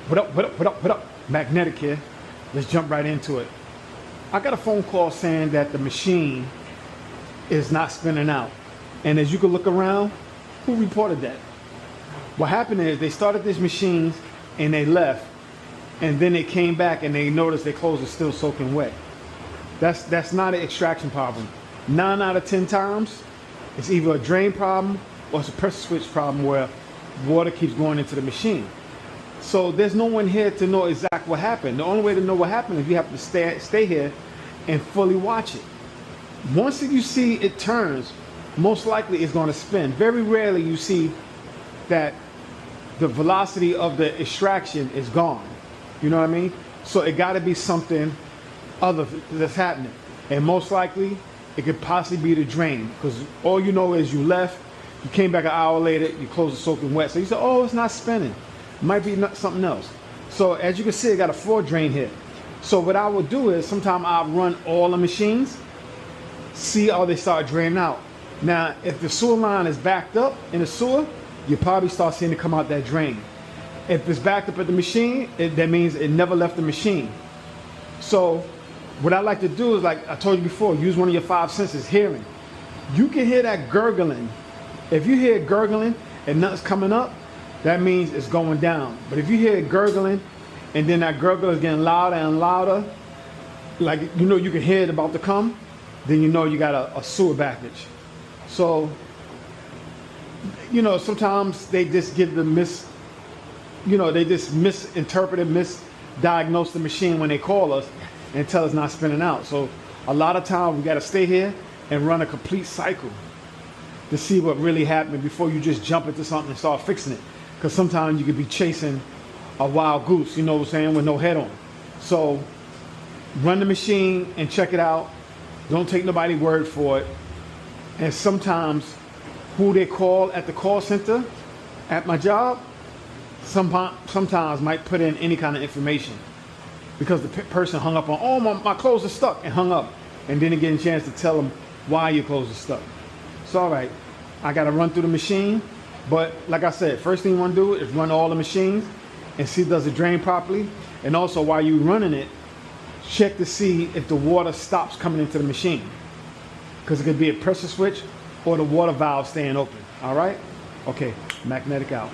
What up? Magnetic here. Let's jump right into it. I got a phone call saying that the machine is not spinning out. And as you can look around, who reported that? What happened is they started these machines and they left, and then they came back and they noticed their clothes are still soaking wet. That's not an extraction problem. 9 out of 10 times, it's either a drain problem or it's a pressure switch problem where water keeps going into the machine. So there's no one here to know exactly what happened. The only way to know what happened is you have to stay here and fully watch it. Once you see it turns, most likely it's going to spin. Very rarely you see that the velocity of the extraction is gone. You know what I mean? So it got to be something other that's happening. And most likely it could possibly be the drain, because all you know is you left, you came back an hour later, your clothes are soaking wet. So you said, oh, it's not spinning. Might be something else. So as you can see, I got a floor drain here. So what I will do is sometimes I'll run all the machines, see how they start draining out. Now, if the sewer line is backed up in the sewer, you probably start seeing it come out that drain. If it's backed up at the machine, that means it never left the machine. So what I like to do is, like I told you before, use one of your 5 senses, hearing. You can hear that gurgling. If you hear gurgling and nothing's coming up, that means it's going down. But if you hear it gurgling and then that gurgle is getting louder and louder, like you know you can hear it about to come, then you know you got a sewer backage. So, you know, sometimes they just give the they just misinterpret and misdiagnose the machine when they call us and tell us not spinning out. So a lot of times we got to stay here and run a complete cycle to see what really happened before you just jump into something and start fixing it. Because sometimes you could be chasing a wild goose, you know what I'm saying, with no head on. So run the machine and check it out. Don't take nobody's word for it. And sometimes who they call at the call center at my job, sometimes might put in any kind of information, because the person hung up on, oh, my clothes are stuck, and hung up. And then they get a chance to tell them why your clothes are stuck. It's all right. I got to run through the machine. But like I said, first thing you want to do is run all the machines and see does it drain properly. And also while you're running it, check to see if the water stops coming into the machine, because it could be a pressure switch or the water valve staying open. All right? Okay, Magnetic out.